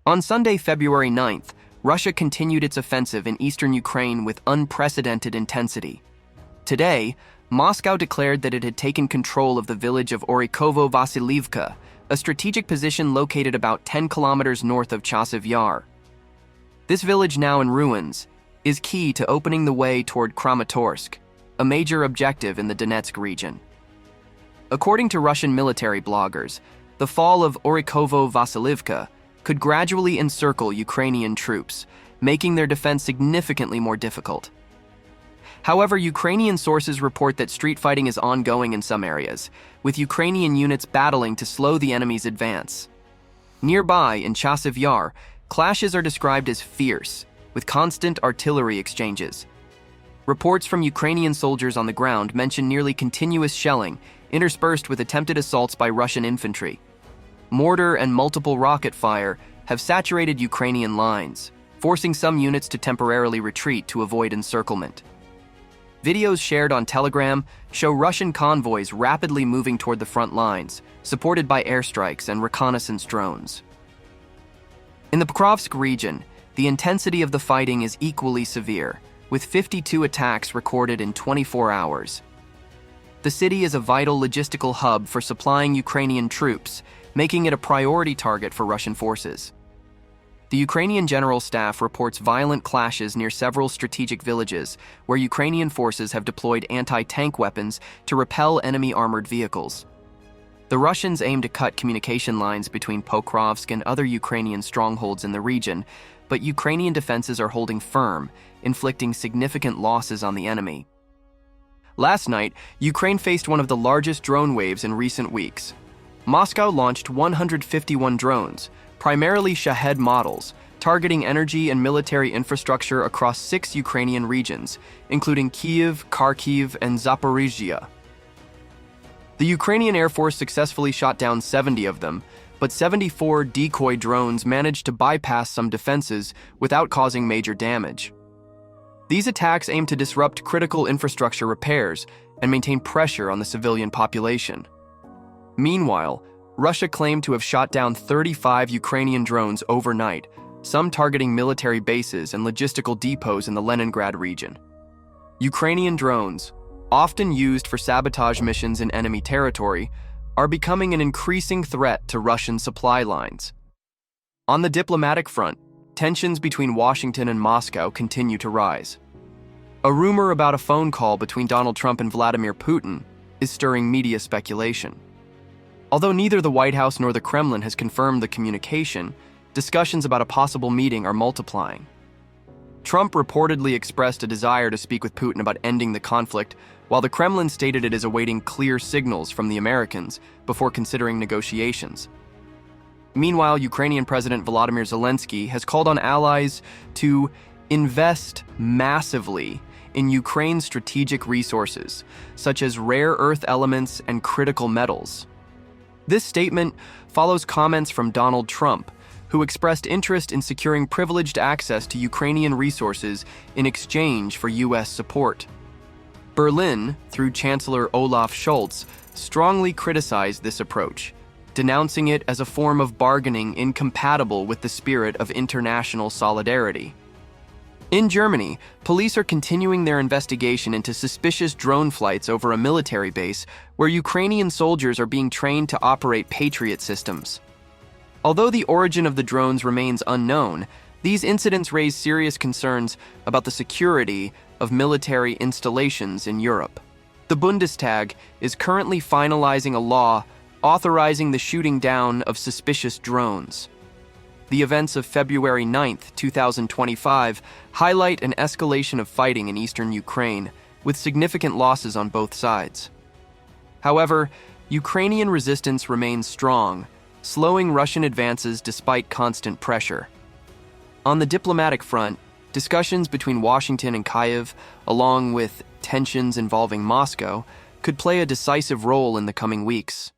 On Sunday, February 9th, Russia continued its offensive in eastern Ukraine with unprecedented intensity. Today, Moscow declared that it had taken control of the village of Orikhovo-Vassylivka, a strategic position located about 10 kilometers north of Chasiv Yar. This village, now in ruins, is key to opening the way toward Kramatorsk, a major objective in the Donetsk region. According to Russian military bloggers, the fall of Orikhovo-Vassylivka could gradually encircle Ukrainian troops, making their defense significantly more difficult. However, Ukrainian sources report that street fighting is ongoing in some areas, with Ukrainian units battling to slow the enemy's advance. Nearby, in Chasiv Yar, clashes are described as fierce, with constant artillery exchanges. Reports from Ukrainian soldiers on the ground mention nearly continuous shelling, interspersed with attempted assaults by Russian infantry. Mortar and multiple rocket fire have saturated Ukrainian lines, forcing some units to temporarily retreat to avoid encirclement. Videos shared on Telegram show Russian convoys rapidly moving toward the front lines, supported by airstrikes and reconnaissance drones. In the Pokrovsk region, the intensity of the fighting is equally severe, with 52 attacks recorded in 24 hours. The city is a vital logistical hub for supplying Ukrainian troops, making it a priority target for Russian forces. The Ukrainian General Staff reports violent clashes near several strategic villages where Ukrainian forces have deployed anti-tank weapons to repel enemy armored vehicles. The Russians aim to cut communication lines between Pokrovsk and other Ukrainian strongholds in the region, but Ukrainian defenses are holding firm, inflicting significant losses on the enemy. Last night, Ukraine faced one of the largest drone waves in recent weeks. Moscow launched 151 drones, primarily Shahed models, targeting energy and military infrastructure across 6 Ukrainian regions, including Kyiv, Kharkiv, and Zaporizhzhia. The Ukrainian Air Force successfully shot down 70 of them, but 74 decoy drones managed to bypass some defenses without causing major damage. These attacks aim to disrupt critical infrastructure repairs and maintain pressure on the civilian population. Meanwhile, Russia claimed to have shot down 35 Ukrainian drones overnight, some targeting military bases and logistical depots in the Leningrad region. Ukrainian drones, often used for sabotage missions in enemy territory, are becoming an increasing threat to Russian supply lines. On the diplomatic front, tensions between Washington and Moscow continue to rise. A rumor about a phone call between Donald Trump and Vladimir Putin is stirring media speculation. Although neither the White House nor the Kremlin has confirmed the communication, discussions about a possible meeting are multiplying. Trump reportedly expressed a desire to speak with Putin about ending the conflict, while the Kremlin stated it is awaiting clear signals from the Americans before considering negotiations. Meanwhile, Ukrainian President Volodymyr Zelensky has called on allies to invest massively in Ukraine's strategic resources, such as rare earth elements and critical metals. This statement follows comments from Donald Trump, who expressed interest in securing privileged access to Ukrainian resources in exchange for U.S. support. Berlin, through Chancellor Olaf Scholz, strongly criticized this approach, denouncing it as a form of bargaining incompatible with the spirit of international solidarity. In Germany, police are continuing their investigation into suspicious drone flights over a military base where Ukrainian soldiers are being trained to operate Patriot systems. Although the origin of the drones remains unknown, these incidents raise serious concerns about the security of military installations in Europe. The Bundestag is currently finalizing a law authorizing the shooting down of suspicious drones. The events of February 9, 2025, highlight an escalation of fighting in eastern Ukraine, with significant losses on both sides. However, Ukrainian resistance remains strong, slowing Russian advances despite constant pressure. On the diplomatic front, discussions between Washington and Kyiv, along with tensions involving Moscow, could play a decisive role in the coming weeks.